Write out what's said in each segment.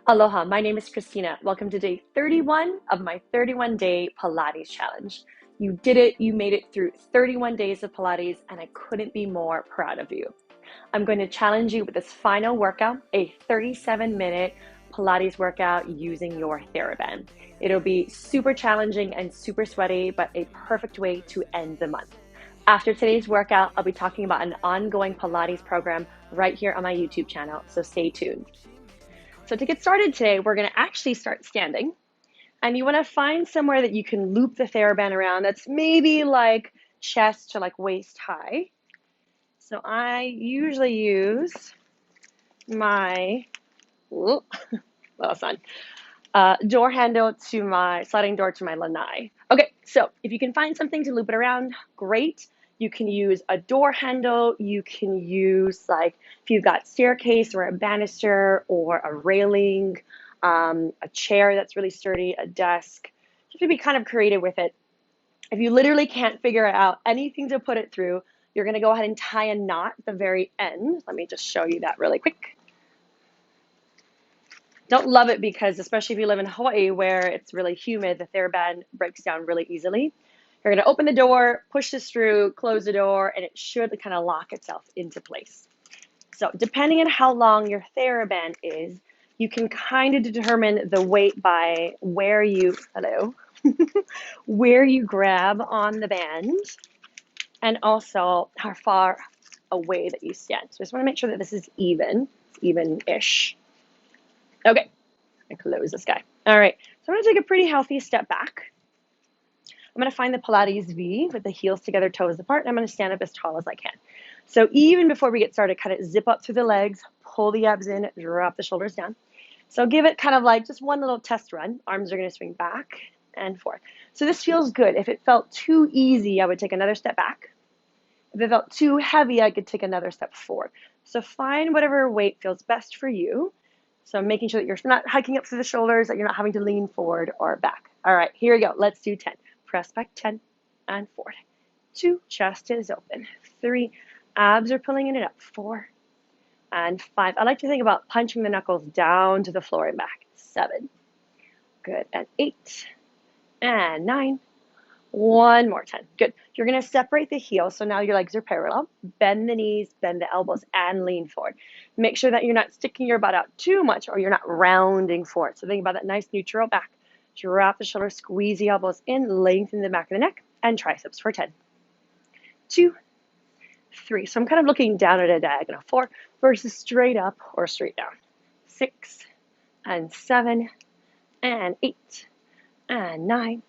Aloha, my name is Christina. Welcome to day 31 of my 31-day Pilates challenge. You did it, you made it through 31 days of Pilates, and I couldn't be more proud of you. I'm going to challenge you with this final workout, a 37-minute Pilates workout using your TheraBand. It'll be super challenging and super sweaty, but a perfect way to end the month. After today's workout, I'll be talking about an ongoing Pilates program right here on my YouTube channel, so stay tuned. So to get started today, we're going to actually start standing. And you want to find somewhere that you can loop the TheraBand around that's maybe like chest to like waist high. So I usually use my door handle to my sliding door to my lanai. Okay, so if you can find something to loop it around, great. You can use a door handle. You can use, like, if you've got staircase or a banister or a railing, a chair that's really sturdy, a desk. You have to be kind of creative with it. If you literally can't figure out anything to put it through, you're going to go ahead and tie a knot at the very end. Let me just show you that really quick. Don't love it because, especially if you live in Hawaii where it's really humid, the TheraBand breaks down really easily. You're going to open the door, push this through, close the door, and it should kind of lock itself into place. So depending on how long your TheraBand is, you can kind of determine the weight by where you, where you grab on the band and also how far away that you stand. So I just want to make sure that this is even-ish. Okay, I close this guy. All right, so I'm going to take a pretty healthy step back. I'm going to find the Pilates V with the heels together, toes apart, and I'm going to stand up as tall as I can. So even before we get started, kind of zip up through the legs, pull the abs in, drop the shoulders down. So give it kind of like just one little test run. Arms are going to swing back and forth. So this feels good. If it felt too easy, I would take another step back. If it felt too heavy, I could take another step forward. So find whatever weight feels best for you. So making sure that you're not hiking up through the shoulders, that you're not having to lean forward or back. All right, here we go. Let's do 10. Press back 10 and forward. 2, chest is open. 3, abs are pulling in and up. 4 and 5. I like to think about punching the knuckles down to the floor and back. 7. Good. And 8 and 9. One more. 10. Good. You're going to separate the heels, so now your legs are parallel. Bend the knees, bend the elbows, and lean forward. Make sure that you're not sticking your butt out too much or you're not rounding forward. So think about that nice neutral back. Drop the shoulders, squeeze the elbows in, lengthen the back of the neck, and triceps for 10. 2, 3. So I'm kind of looking down at a diagonal. 4 versus straight up or straight down. 6 and 7 and 8 and 9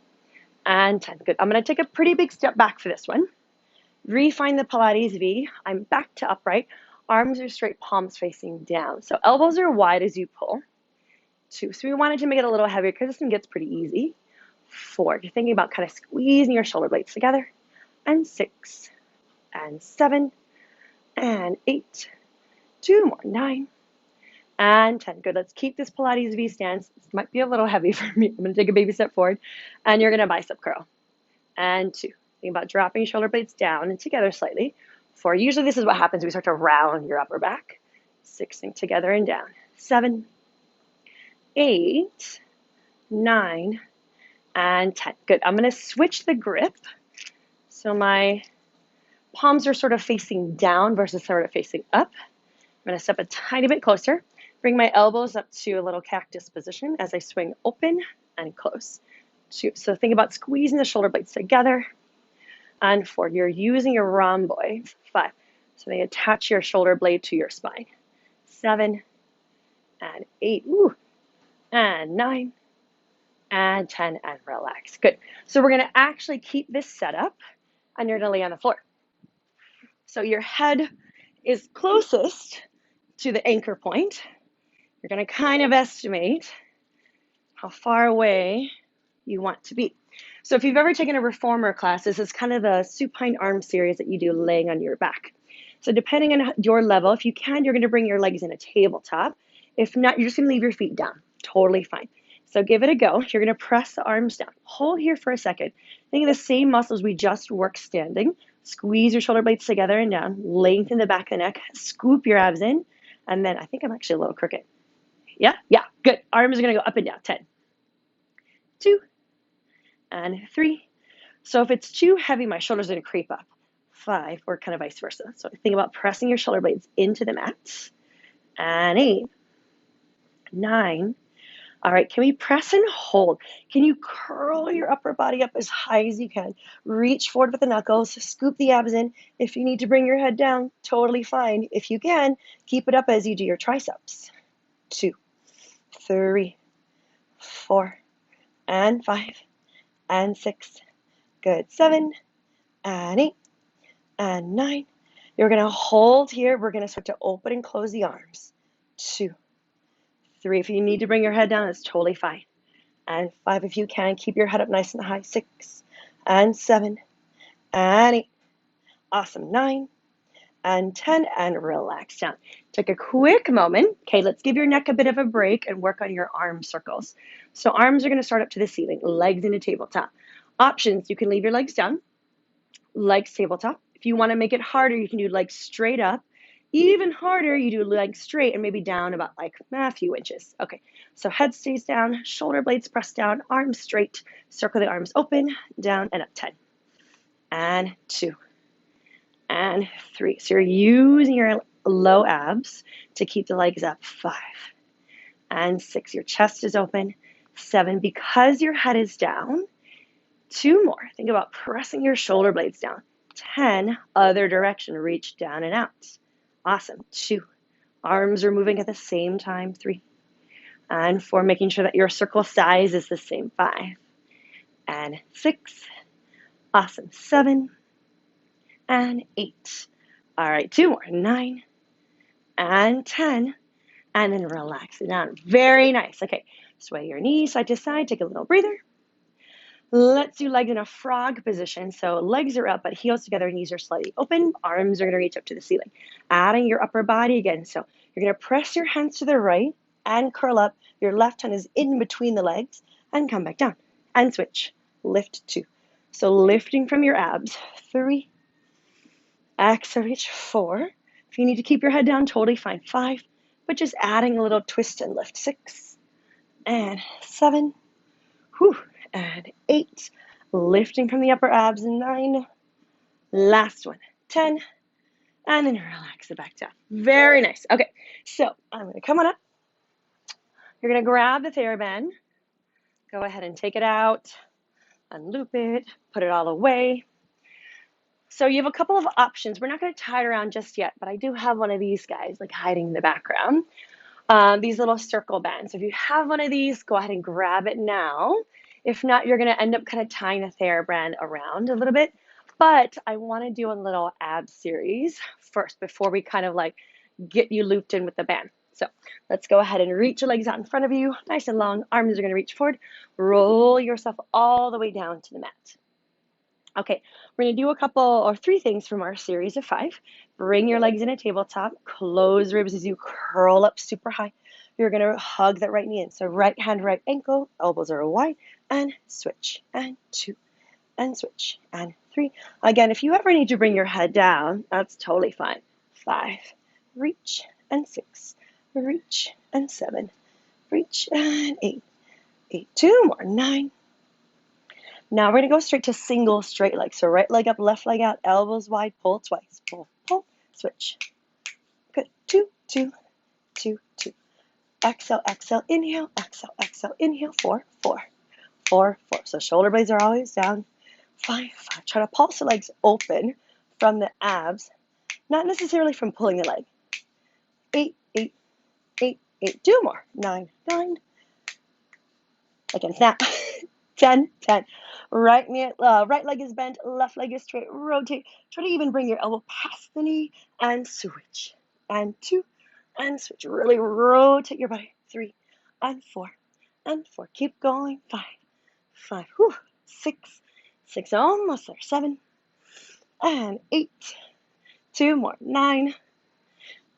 and 10. Good. I'm going to take a pretty big step back for this one. Refine the Pilates V. I'm back to upright. Arms are straight, palms facing down. So elbows are wide as you pull. 2. So we wanted to make it a little heavier because this one gets pretty easy. 4. You're thinking about kind of squeezing your shoulder blades together. And 6 and 7 and 8. 2 more. 9 and 10. Good. Let's keep this Pilates V stance. This might be a little heavy for me. I'm going to take a baby step forward. And you're going to bicep curl. And 2. Think about dropping your shoulder blades down and together slightly. 4. Usually this is what happens when we start to round your upper back. 6. Think together and down. 7, 8, 9, and 10. Good. I'm going to switch the grip. So my palms are sort of facing down versus sort of facing up. I'm going to step a tiny bit closer. Bring my elbows up to a little cactus position as I swing open and close. 2. So think about squeezing the shoulder blades together. And 4. You're using your rhomboid. 5. So they attach your shoulder blade to your spine. 7 and 8. Ooh. And 9 and 10 and relax. Good. So we're going to actually keep this set up and you're going to lay on the floor. So your head is closest to the anchor point. You're going to kind of estimate how far away you want to be. So if you've ever taken a reformer class, this is kind of the supine arm series that you do laying on your back. So depending on your level, if you can, you're going to bring your legs in a tabletop. If not, you're just going to leave your feet down. Totally fine. So give it a go. You're going to press the arms down. Hold here for a second. Think of the same muscles we just worked standing. Squeeze your shoulder blades together and down. Lengthen the back of the neck. Scoop your abs in. And then I think I'm actually a little crooked. Yeah, Good. Arms are going to go up and down. 10, 2, and 3. So if it's too heavy, my shoulders are going to creep up. 5, or kind of vice versa. So think about pressing your shoulder blades into the mat. And 8, 9. All right, can we press and hold? Can you curl your upper body up as high as you can? Reach forward with the knuckles, scoop the abs in. If you need to bring your head down, totally fine. If you can, keep it up as you do your triceps. 2, 3, 4, and 5, and 6. Good. 7, and 8, and 9. You're going to hold here. We're going to start to open and close the arms. 2, 3. If you need to bring your head down, it's totally fine. And 5, if you can, keep your head up nice and high. 6, and 7, and 8. Awesome. 9, and 10, and relax down. Take a quick moment. Okay, let's give your neck a bit of a break and work on your arm circles. So arms are going to start up to the ceiling, legs into tabletop. Options, you can leave your legs down, legs tabletop. If you want to make it harder, you can do legs straight up. Even harder, you do legs straight and maybe down about like a few inches. Okay, so head stays down, shoulder blades press down, arms straight, circle the arms open, down and up. 10, and 2, and 3. So you're using your low abs to keep the legs up. 5, and 6. Your chest is open. 7, because your head is down. 2 more. Think about pressing your shoulder blades down. 10, other direction, reach down and out. Awesome. 2, arms are moving at the same time. 3, and 4, making sure that your circle size is the same. 5, and 6. Awesome. 7, and 8. All right, 2 more. 9, and 10, and then relax it down. Very nice. Okay, sway your knees side to side. Take a little breather. Let's do legs in a frog position. So legs are up, but heels together, knees are slightly open. Arms are going to reach up to the ceiling. Adding your upper body again. So you're going to press your hands to the right and curl up. Your left hand is in between the legs and come back down. And switch. Lift 2. So lifting from your abs. 3. Exhale, reach. 4. If you need to keep your head down, totally fine. 5. But just adding a little twist and lift. 6. And 7. Whew. And 8, lifting from the upper abs. 9, last one. 10, and then relax it back down. Very nice. Okay, so I'm going to come on up. You're going to grab the TheraBand. Go ahead and take it out, unloop it, put it all away. So you have a couple of options. We're not going to tie it around just yet, but I do have one of these guys like hiding in the background. These little circle bands. So if you have one of these, go ahead and grab it now. If not, you're going to end up kind of tying the TheraBand around a little bit. But I want to do a little ab series first before we kind of like get you looped in with the band. So let's go ahead and reach your legs out in front of you, nice and long. Arms are going to reach forward. Roll yourself all the way down to the mat. Okay, we're going to do a couple or 3 things from our series of 5. Bring your legs in a tabletop. Close ribs as you curl up super high. You're going to hug that right knee in. So right hand, right ankle, elbows are wide, and switch, and 2, and switch, and 3. Again, if you ever need to bring your head down, that's totally fine. 5, reach, and 6, reach, and 7, reach, and 8, 2 more, 9. Now we're going to go straight to single straight leg. So right leg up, left leg out, elbows wide, pull twice. Pull, pull, switch. Good. 2, 2, 2, 2. Exhale, exhale, inhale, exhale, exhale, inhale. 4, 4, 4, 4. So shoulder blades are always down. 5, 5. Try to pulse the legs open from the abs, not necessarily from pulling the leg. 8, 8, 8, 8. 2 more. 9, 9. Again, snap. 10, 10. Right leg is bent, left leg is straight. Rotate. Try to even bring your elbow past the knee and switch. And 2, and switch. Really rotate your body. 3, and 4, and 4. Keep going. 5, 5. Whew. 6, 6. Almost there. 7, and 8. 2 more. 9,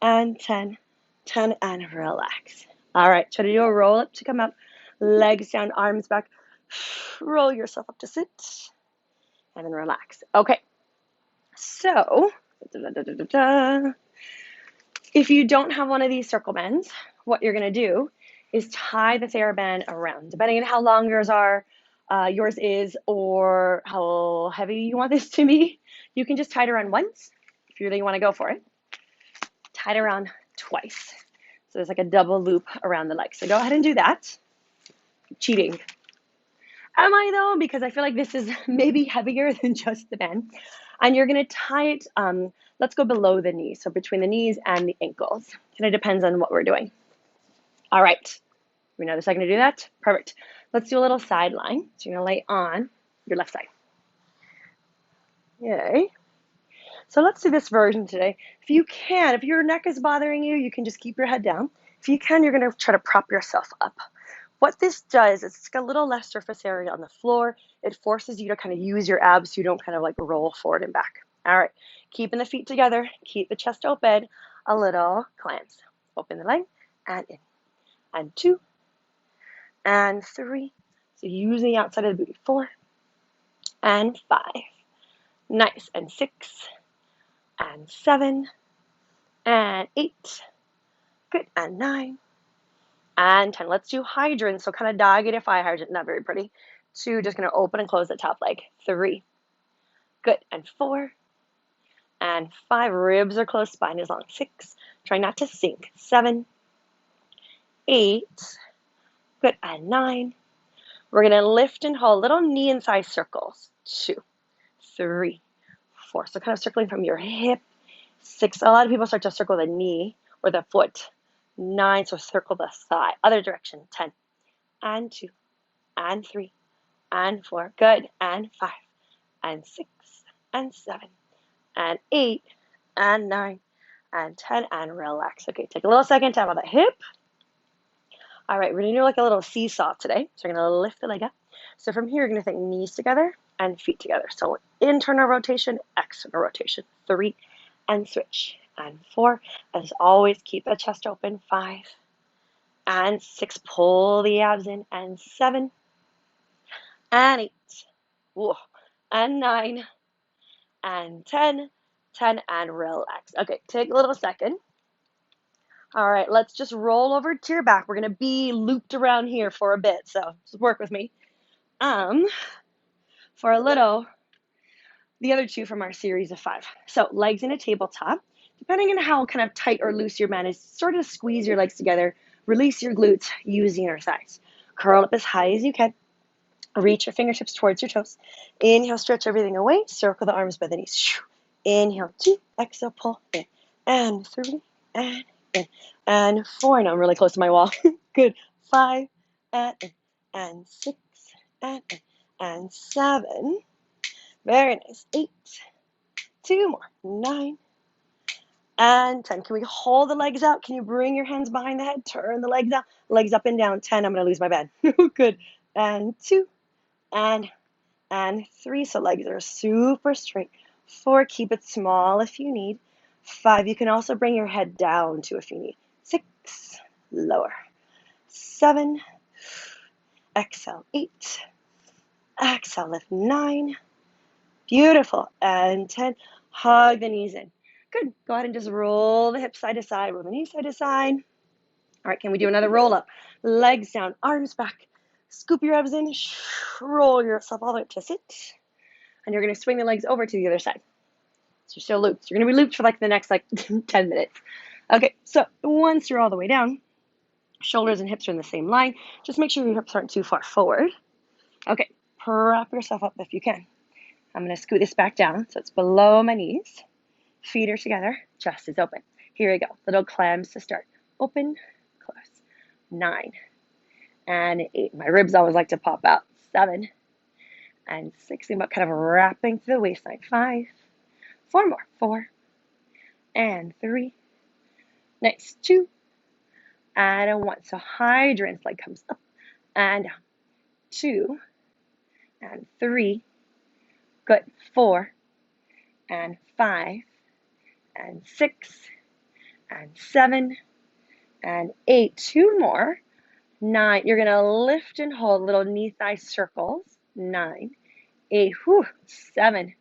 and 10. 10, and relax. All right. Try to do a roll up to come up. Legs down, arms back. Roll yourself up to sit, and then relax. Okay, so if you don't have one of these circle bends, what you're going to do is tie the TheraBand around. Depending on how long yours is, or how heavy you want this to be, you can just tie it around once if you really want to go for it. Tie it around twice. So there's like a double loop around the leg. So go ahead and do that. Cheating. Am I though? Because I feel like this is maybe heavier than just the band. And you're going to tie it, let's go below the knees. So between the knees and the ankles. Kind of depends on what we're doing. All right. We know the second to do that? Perfect. Let's do a little side line. So you're going to lay on your left side. Yay. So let's do this version today. If you can, if your neck is bothering you, you can just keep your head down. If you can, you're going to try to prop yourself up. What this does is it's got a little less surface area on the floor. It forces you to kind of use your abs so you don't kind of like roll forward and back. All right, keeping the feet together, keep the chest open, a little cleanse. Open the leg, and in, and 2, and 3. So using the outside of the booty, 4, and 5. Nice, and 6, and 7, and 8. Good, and 9, and 10. Let's do hydrants. So kind of diagonal hydrant, not very pretty. 2, just going to open and close the top leg. 3. Good, and 4, and 5. Ribs are close, spine is long. 6. Try not to sink. 7, 8. Good, and 9. We're going to lift and hold little knee and thigh circles. 2, 3, 4. So kind of circling from your hip. 6. A lot of people start to circle the knee or the foot. 9, so circle the thigh. Other direction. 10, and 2, and 3, and 4. Good, and 5, and 6, and 7, and 8, and 9, and 10, and relax. Okay, take a little second, tap on the hip. All right, we're going to do like a little seesaw today. So we're going to lift the leg up. So from here, you're going to think knees together and feet together. So internal rotation, external rotation. 3, and switch. And 4, as always, keep the chest open. 5, and 6, pull the abs in. And 7, and 8, whoa, and 9, and 10, and relax. Okay, take a little second. All right, let's just roll over to your back. We're going to be looped around here for a bit, so just work with me. For a little, the other 2 from our series of 5. So legs in a tabletop. Depending on how kind of tight or loose your band is, sort of squeeze your legs together, release your glutes using your thighs. Curl up as high as you can. Reach your fingertips towards your toes. Inhale, stretch everything away. Circle the arms by the knees. Inhale, 2. Exhale, pull in. And 3, and in. And 4. Now I'm really close to my wall. Good. 5, and in. And 6, and in. And 7. Very nice. 8. 2 more. 9. And 10. Can we hold the legs out? Can you bring your hands behind the head? Turn the legs out. Legs up and down. 10. I'm going to lose my bed. Good. And 2. And 3. So legs are super straight. 4. Keep it small if you need. 5. You can also bring your head down too if you need. 6. Lower. 7. Exhale. 8. Exhale. Lift. 9. Beautiful. And 10. Hug the knees in. Good. Go ahead and just roll the hips side to side. Roll the knees side to side. All right. Can we do another roll up? Legs down. Arms back. Scoop your abs in. Roll yourself all the way up to sit. And you're going to swing the legs over to the other side. So you're still looped. You're going to be looped for like the next 10 minutes. Okay. So once you're all the way down, shoulders and hips are in the same line. Just make sure your hips aren't too far forward. Okay. Prop yourself up if you can. I'm going to scoot this back down so it's below my knees. Feet are together. Chest is open. Here we go. Little clams to start. Open, close. 9 and 8. My ribs always like to pop out. 7 and 6. Think about kind of wrapping through the waistline. 5. 4 more. 4 and 3. Nice. 2 and 1. So hydrants, leg comes up and down. 2 and 3. Good. 4 and 5 and 6 and 7 and 8. 2 more. 9. You're going to lift and hold little knee thigh circles. 9, 8, 7,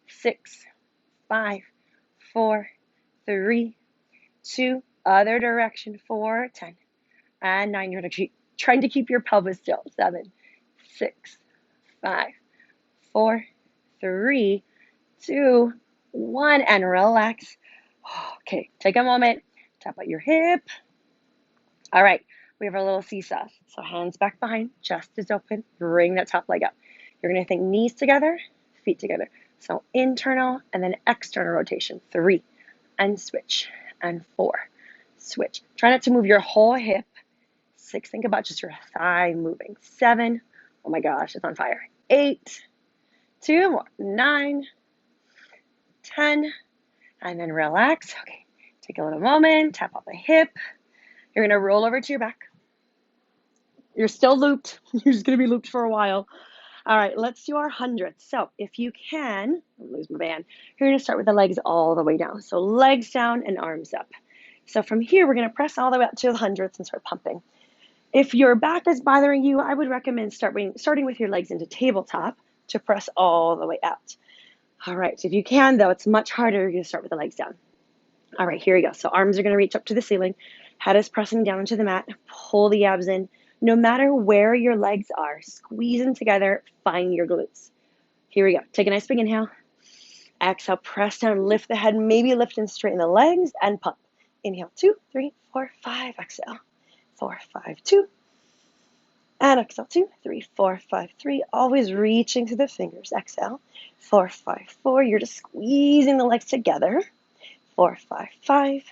6, 5, 4, 3, 2. Other direction. 4, 10, and 9. You're trying to keep your pelvis still. 7, 6, 5, 4, 3, 2, 1, and relax. Okay, take a moment, tap out your hip. All right, we have our little seesaw. So hands back behind, chest is open, bring that top leg up. You're gonna think knees together, feet together. So internal and then external rotation. 3, and switch, and 4, switch. Try not to move your whole hip. 6, think about just your thigh moving. 7, oh my gosh, it's on fire. 8, 2 more, 9, 10, and then relax. Okay, take a little moment, tap out the hip. You're gonna roll over to your back. You're still looped. You're just gonna be looped for a while. All right, let's do our hundredths. So if you can, I'll lose my band. You're gonna start with the legs all the way down. So legs down and arms up. So from here, we're gonna press all the way up to the hundredths and start pumping. If your back is bothering you, I would recommend starting with your legs into tabletop to press all the way out. All right, so if you can though, it's much harder. You're gonna start with the legs down. All right, here we go. So arms are gonna reach up to the ceiling. Head is pressing down into the mat. Pull the abs in. No matter where your legs are, squeeze them together, find your glutes. Here we go. Take a nice big inhale. Exhale, press down, lift the head, maybe lift and straighten the legs and pump. Inhale, 2, 3, 4, 5. Exhale, 4, 5, 2. And exhale, 2, 3, 4, 5, 3. Always reaching through the fingers. Exhale, 4, 5, 4. You're just squeezing the legs together. 4, 5, 5.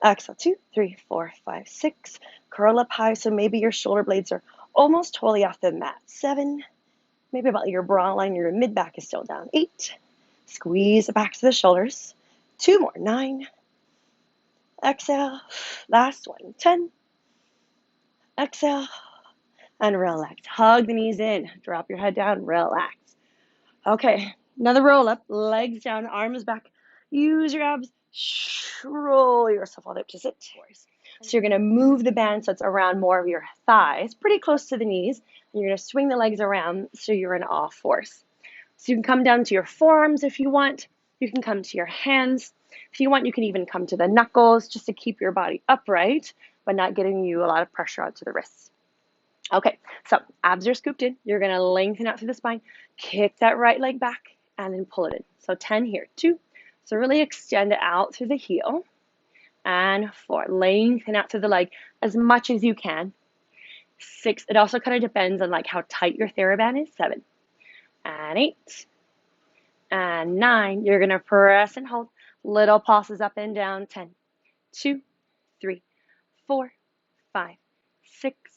Exhale, 2, 3, 4, 5, 6. Curl up high, so maybe your shoulder blades are almost totally off the mat. 7, maybe about your bra line, your mid back is still down. 8, squeeze it back to the shoulders. 2 more, 9. Exhale, last one, 10. Exhale, and relax. Hug the knees in, drop your head down, relax. Okay, another roll up, legs down, arms back. Use your abs, roll yourself all the way up to sit. So you're gonna move the band so it's around more of your thighs, pretty close to the knees. And you're gonna swing the legs around so you're in all fours. So you can come down to your forearms if you want. You can come to your hands. If you want, you can even come to the knuckles just to keep your body upright, but not getting you a lot of pressure onto the wrists. Okay, so abs are scooped in. You're gonna lengthen out through the spine, kick that right leg back, and then pull it in. So 10 here, 2. So really extend it out through the heel. And 4, lengthen out through the leg as much as you can. 6, it also kind of depends on like how tight your TheraBand is. 7, and 8, and 9. You're gonna press and hold. Little pulses up and down. 10, 2, 3, 4, 5, 6,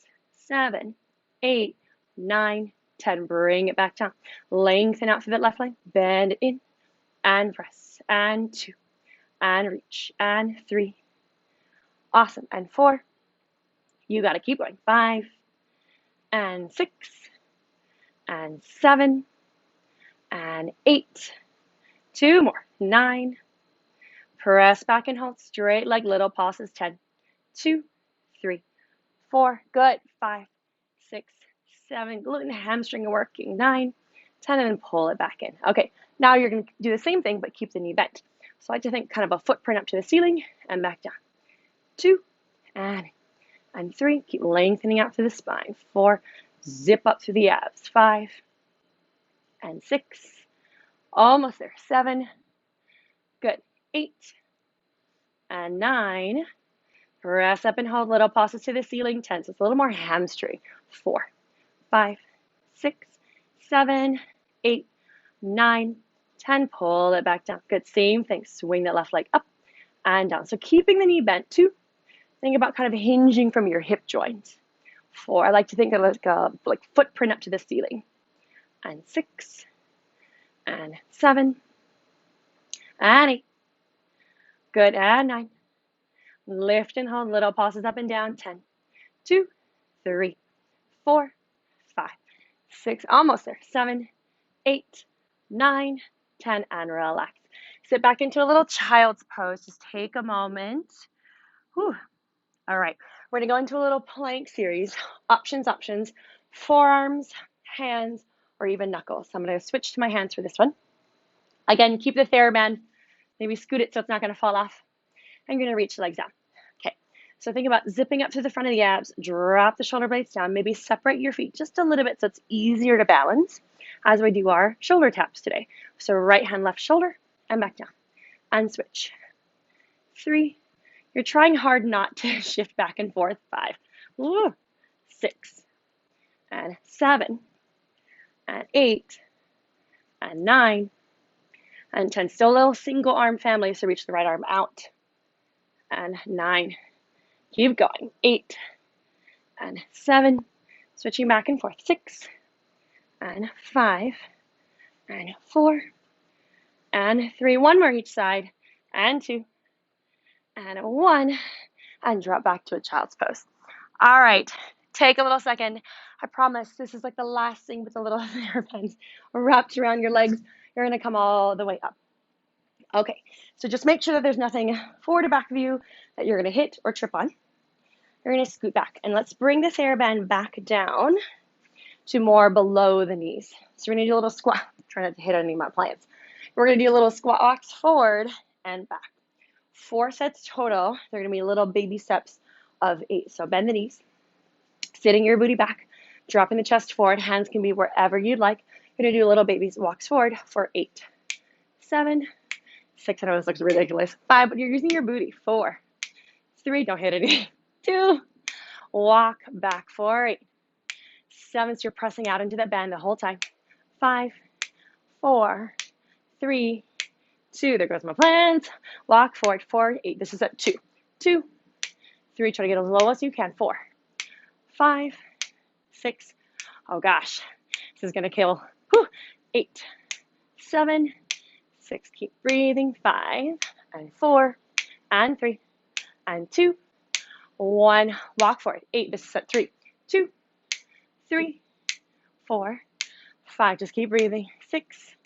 7, 8, 9, 10. Bring it back down. Lengthen out through that left leg. Bend it in, and press, and 2, and reach, and 3. Awesome, and 4. You got to keep going. 5, and 6, and 7, and 8. 2 more. 9. Press back and hold. Straight leg, little pauses. 10, 2, 3, 4. Good. 5, 6, 7. Glute and hamstring are working. 9, 10, and then pull it back in. Okay, now you're going to do the same thing, but keep the knee bent. So I like to think kind of a footprint up to the ceiling and back down. 2, and 3. Keep lengthening out through the spine. 4, zip up through the abs. 5, and 6. Almost there. 7. Good. 8, and 9. Press up and hold. Little pauses to the ceiling. 10. So it's a little more hamstring. 4, 5, 6, 7, 8, 9, 10. Pull it back down. Good. Same thing. Swing that left leg up and down. So keeping the knee bent. 2. Think about kind of hinging from your hip joint. 4, I like to think of like footprint up to the ceiling. And 6, and 7, and 8. Good, and 9. Lift and hold, little pauses up and down. 10, 2, 3, 4, 5, 6, almost there. 7, 8, 9, 10, and relax. Sit back into a little child's pose. Just take a moment. Whew. All right, we're gonna go into a little plank series. Options, forearms, hands, or even knuckles. So I'm gonna switch to my hands for this one. Again, keep the TheraBand, maybe scoot it so it's not gonna fall off. I'm gonna reach the legs down. Okay, So think about zipping up to the front of the abs, drop the shoulder blades down, maybe separate your feet just a little bit so it's easier to balance as we do our shoulder taps today. So right hand, left shoulder, and back down. And switch. 3. You're trying hard not to shift back and forth. 5. Ooh. 6. And 7. And 8. And 9. And 10. Still a little single arm family, so reach the right arm out. And 9. Keep going. 8. And 7. Switching back and forth. 6. And 5. And 4. And 3. One more each side. And 2. And 1. And drop back to a child's pose. All right. Take a little second. I promise this is like the last thing with the little hairband wrapped around your legs. You're going to come all the way up. Okay, so just make sure that there's nothing forward or back of you that you're going to hit or trip on. You're going to scoot back. And let's bring this hairband back down to more below the knees. So we're going to do a little squat. Try not to hit any of my plants. We're going to do a little squat walks forward and back. 4 sets total. They're going to be little baby steps of 8. So bend the knees, sitting your booty back, dropping the chest forward. Hands can be wherever you'd like. You're going to do little baby walks forward for 8, 7, 6. I know this looks ridiculous. 5, but you're using your booty. 4, 3, don't hit it. 2, walk back for 8. 7, so you're pressing out into that band the whole time. 5, 4, 3, 2. There goes my plants. Walk forward, 4, 8. This is at 2, 2, 3. Try to get as low as you can. 4, 5, 6. Oh gosh, this is gonna kill. 8, 7, 6. Keep breathing. 5 and 4 and 3 and 2, 1. Walk forward. 8. This is at 3, 2, 3, 4, 5. Just keep breathing. 6,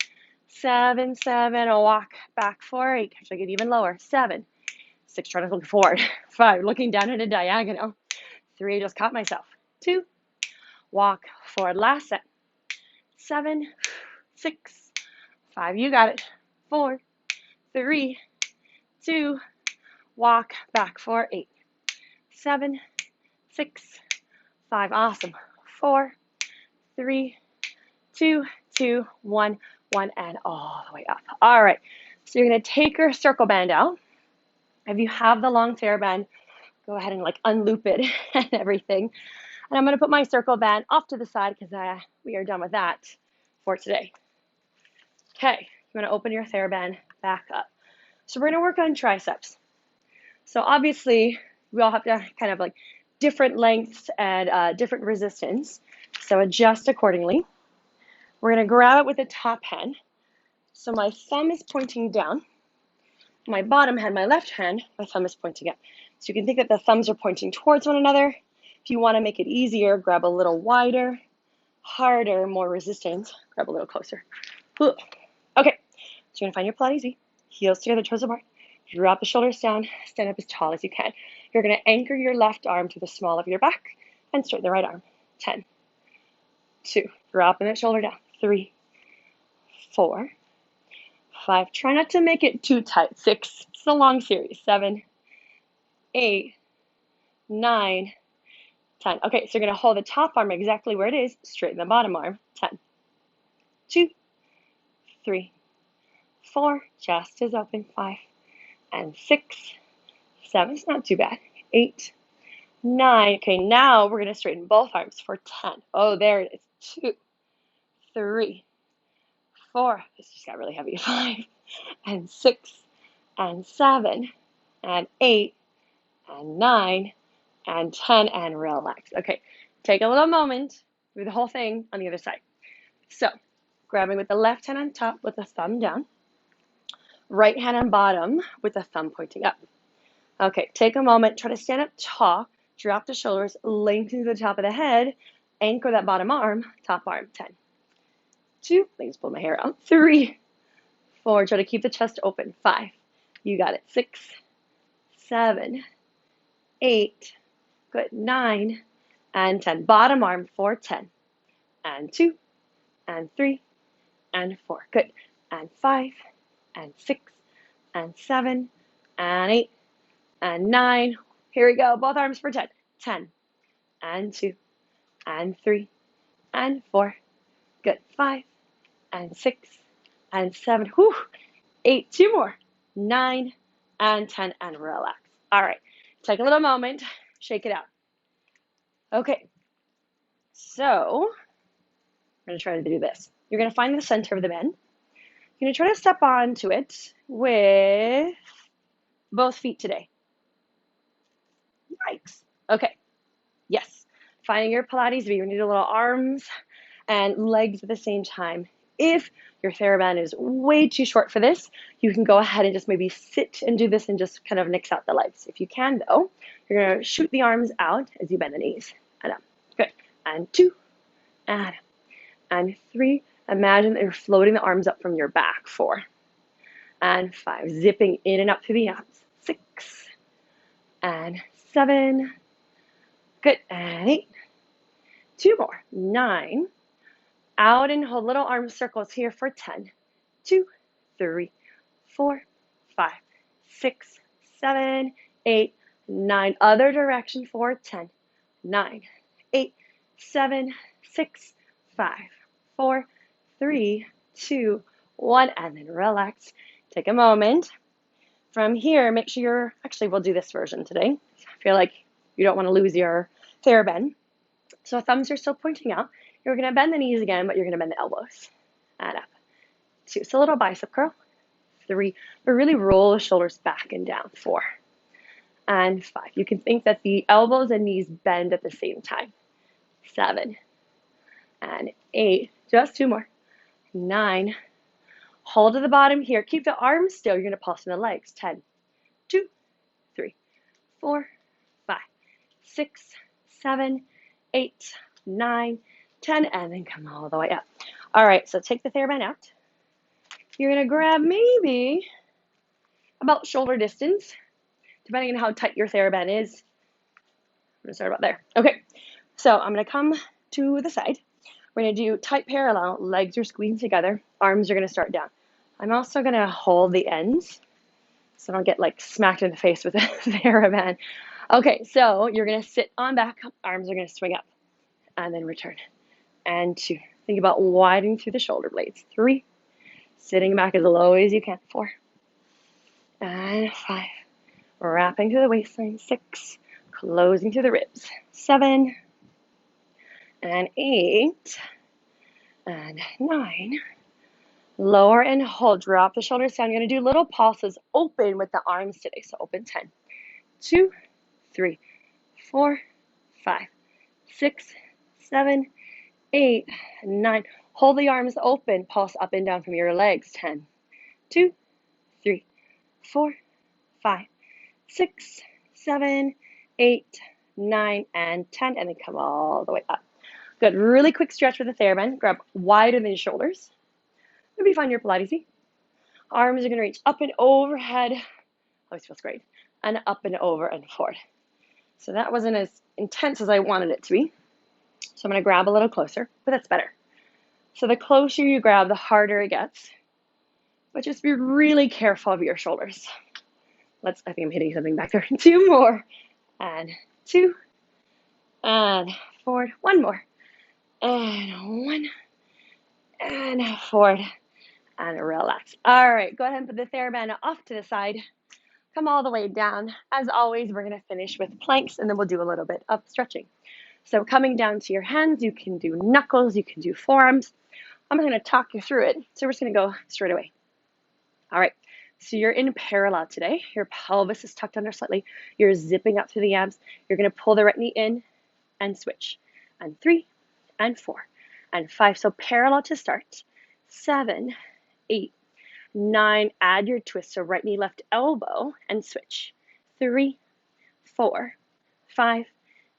7, 7. Walk back for 8. Try to get even lower. 7, 6. Try to look forward. 5. Looking down at a diagonal. 3. Just caught myself. 2. Walk forward. Last set. 7, 6, 5. You got it. 4, 3, 2. Walk back for 8, 7, 6, 5. Awesome. 4, 3, 2, 2, 1, 1, and all the way up. All right. So you're going to take your circle band out. If you have the long hairband, go ahead and like unloop it and everything. And I'm going to put my circle band off to the side because we are done with that for today. Okay. You want to open your hairband back up. So we're going to work on triceps. So obviously, we all have to kind of like different lengths and different resistance. So adjust accordingly. We're going to grab it with the top hand. So my thumb is pointing down. My bottom hand, my left hand, my thumb is pointing up. So you can think that the thumbs are pointing towards one another. If you want to make it easier, grab a little wider, harder, more resistance. Grab a little closer. Okay, so you're going to find your Pilates Z. Heels together, toes apart. Drop the shoulders down, stand up as tall as you can. You're going to anchor your left arm to the small of your back and straighten the right arm. 10, 2, dropping that shoulder down. 3, 4, 5. Try not to make it too tight. 6, it's a long series. 7, 8, 9, 10. Okay, so you're going to hold the top arm exactly where it is, straighten the bottom arm. 10, 2, 3, 4, chest is open. 5, and 6, 7, it's not too bad. 8, 9. Okay, now we're going to straighten both arms for 10. Oh, there it is. 2, 3, 4. This just got really heavy. 5, and 6, and 7, and 8, and 9, and 10, and relax. Okay, take a little moment, do the whole thing on the other side. So, grabbing with the left hand on top with the thumb down, right hand on bottom with the thumb pointing up. Okay, take a moment, try to stand up tall, drop the shoulders, lengthen to the top of the head, anchor that bottom arm, top arm. 10, 2, let me just pull my hair out. 3, 4, try to keep the chest open. 5, you got it. 6, 7, 8, good. 9, and 10. Bottom arm for 10, and 2, and 3, and 4. Good. And 5, and 6, and 7, and 8, and 9. Here we go. Both arms for 10. 10 and 2 and 3 and 4. Good. 5 and 6 and 7. Whew. 8. 2 more. 9 and 10 and relax. All right. Take a little moment. Shake it out. Okay. So we're going to try to do this. You're going to find the center of the bend. You're going to try to step onto it with both feet today. Yikes. Okay. Yes. Finding your Pilates V. You're going to do little arms and legs at the same time. If your TheraBand is way too short for this, you can go ahead and just maybe sit and do this and just kind of nix out the legs. If you can, though, you're going to shoot the arms out as you bend the knees. And up. Good. And 2. And up. And 3. Imagine that you're floating the arms up from your back. 4. And 5. Zipping in and up through the abs. 6. And 7. Good. And 8. 2 more. 9. Out and hold little arm circles here for 10. 2, 3, 4, 5, 6, 7, 8, 9. Other direction for 10. 9, 8, 7, 6, 5, 4, 3, 2, 1. And then relax. Take a moment. From here, make sure we'll do this version today. I feel like you don't want to lose your TheraBand. So thumbs are still pointing out. You're going to bend the knees again, but you're going to bend the elbows. And up. 2. So a little bicep curl. 3. But really roll the shoulders back and down. 4. And 5. You can think that the elbows and knees bend at the same time. 7. And 8. Just 2 more. 9. Hold to the bottom here. Keep the arms still. You're going to pulse in the legs. 10. 2, 3, 4, 5, 6, 7, 8, 9, 10, and then come all the way up. All right, so take the TheraBand out. You're going to grab maybe about shoulder distance, depending on how tight your TheraBand is. I'm going to start about there. Okay, so I'm going to come to the side. We're going to do tight parallel. Legs are squeezing together. Arms are going to start down. I'm also going to hold the ends so I don't get like smacked in the face with the TheraBand. Okay, so you're going to sit on back. Arms are going to swing up and then return. And 2. Think about widening through the shoulder blades. 3. Sitting back as low as you can. 4. And 5. Wrapping through the waistline. 6. Closing through the ribs. 7. And 8. And 9. Lower and hold. Drop the shoulders down. You're going to do little pulses. Open with the arms today. So open 10. 2, 3, 4, 5, 6, 7, 8, 9. Hold the arms open. Pulse up and down from your legs. 10, 2, 3, 4, 5, 6, 7, 8, 9, and 10. And then come all the way up. Good. Really quick stretch with the TheraBand. Grab wider than your shoulders. Maybe find your Pilates V. Arms are going to reach up and overhead. Always feels great. And up and over and forward. So that wasn't as intense as I wanted it to be. So I'm going to grab a little closer, but that's better. So the closer you grab, the harder it gets. But just be really careful of your shoulders. I think I'm hitting something back there. 2 more. And 2. And forward. 1 more. And 1. And forward. And relax. All right, go ahead and put the TheraBand off to the side. Come all the way down. As always, we're going to finish with planks, and then we'll do a little bit of stretching. So coming down to your hands, you can do knuckles, you can do forearms. I'm going to talk you through it, so we're just going to go straight away. All right, so you're in parallel today. Your pelvis is tucked under slightly. You're zipping up through the abs. You're going to pull the right knee in and switch. And 3, and 4, and 5. So parallel to start. 7, 8, 9, add your twist. So right knee, left elbow, and switch. 3, 4, 5,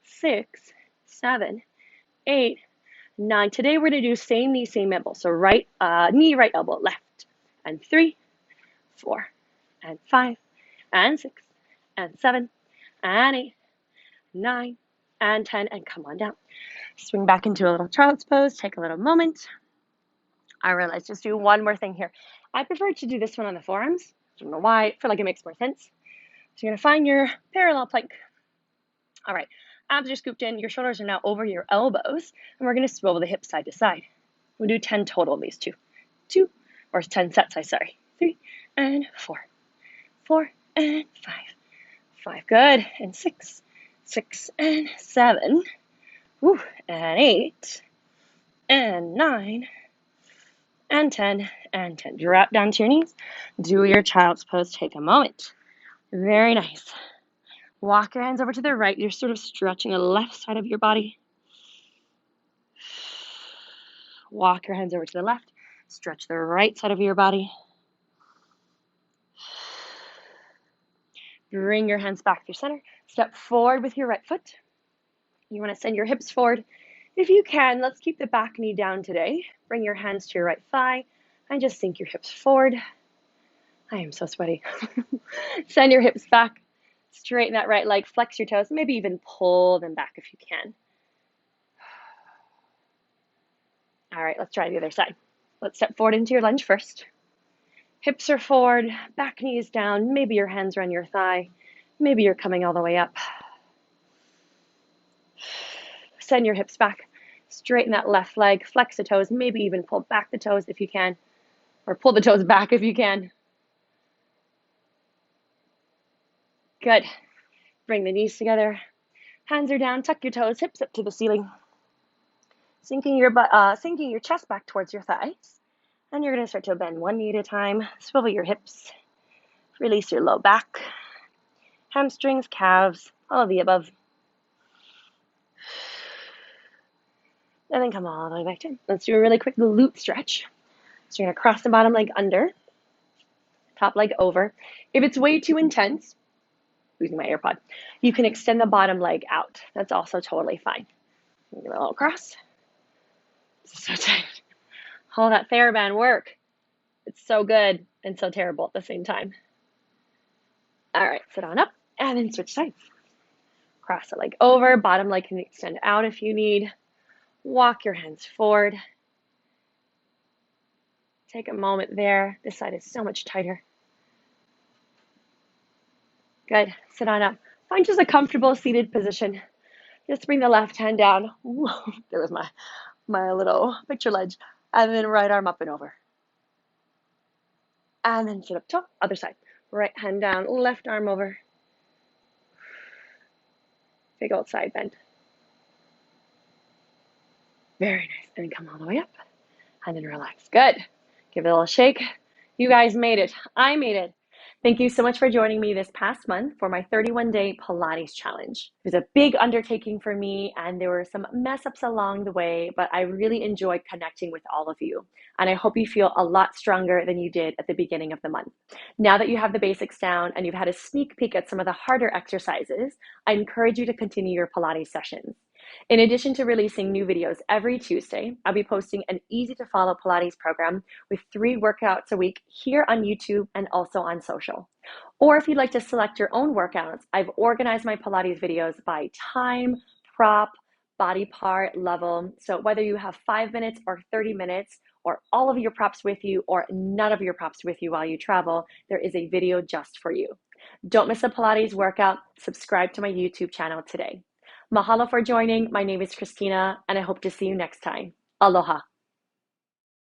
6, 7, 8, 9. Today we're going to do same knee, same elbow. So right knee, right elbow, left. And 3, 4, and 5, and 6, and 7, and 8, 9, and 10. And come on down. Swing back into a little child's pose. Take a little moment. All right, let's just do one more thing here. I prefer to do this one on the forearms. I don't know why. I feel like it makes more sense. So you're going to find your parallel plank. All right, abs are scooped in, your shoulders are now over your elbows, and we're gonna swivel the hips side to side. We'll do 10 total of these or 10 sets, 3 and 4, 4 and 5, good, and 6, 6 and 7, woo, and 8, and 9, and 10, and 10. Drop down to your knees, do your child's pose, take a moment. Very nice. Walk your hands over to the right, you're sort of stretching the left side of your body. Walk your hands over to the left, stretch the right side of your body. Bring your hands back through center. Step forward with your right foot. You want to send your hips forward. If you can, let's keep the back knee down today. Bring your hands to your right thigh and just sink your hips forward. I am so sweaty. Send your hips back. Straighten that right leg. Flex your toes. Maybe even pull them back if you can. All right, let's try the other side. Let's step forward into your lunge first. Hips are forward, back knee is down. Maybe your hands are on your thigh. Maybe you're coming all the way up. Send your hips back. Straighten that left leg. Flex the toes. Maybe even pull back the toes if you can. Or pull the toes back if you can. Good. Bring the knees together. Hands are down. Tuck your toes. Hips up to the ceiling. Sinking your chest back towards your thighs. And you're going to start to bend one knee at a time. Swivel your hips. Release your low back. Hamstrings, calves, all of the above. And then come all the way back down. Let's do a really quick glute stretch. So you're going to cross the bottom leg under, top leg over. If it's way too intense, losing my AirPod, you can extend the bottom leg out. That's also totally fine. Give it a little cross. So tight. All that TheraBand work. It's so good and so terrible at the same time. All right, sit on up and then switch sides. Cross the leg over, bottom leg can extend out if you need. Walk your hands forward. Take a moment there. This side is so much tighter. Good. Sit on up. Find just a comfortable seated position. Just bring the left hand down. There was my little picture ledge. And then right arm up and over. And then sit up tall. Other side. Right hand down. Left arm over. Big old side bend. Very nice. And then come all the way up. And then relax. Good. Give it a little shake. You guys made it. I made it. Thank you so much for joining me this past month for my 31-day Pilates challenge. It was a big undertaking for me, and there were some mess ups along the way, but I really enjoyed connecting with all of you. And I hope you feel a lot stronger than you did at the beginning of the month. Now that you have the basics down and you've had a sneak peek at some of the harder exercises, I encourage you to continue your Pilates sessions. In addition to releasing new videos every Tuesday, I'll be posting an easy-to-follow Pilates program with 3 workouts a week here on YouTube and also on social. Or if you'd like to select your own workouts, I've organized my Pilates videos by time, prop, body part, level. So whether you have 5 minutes or 30 minutes, or all of your props with you, or none of your props with you while you travel, there is a video just for you. Don't miss a Pilates workout. Subscribe to my YouTube channel today. Mahalo for joining. My name is Christina, and I hope to see you next time. Aloha.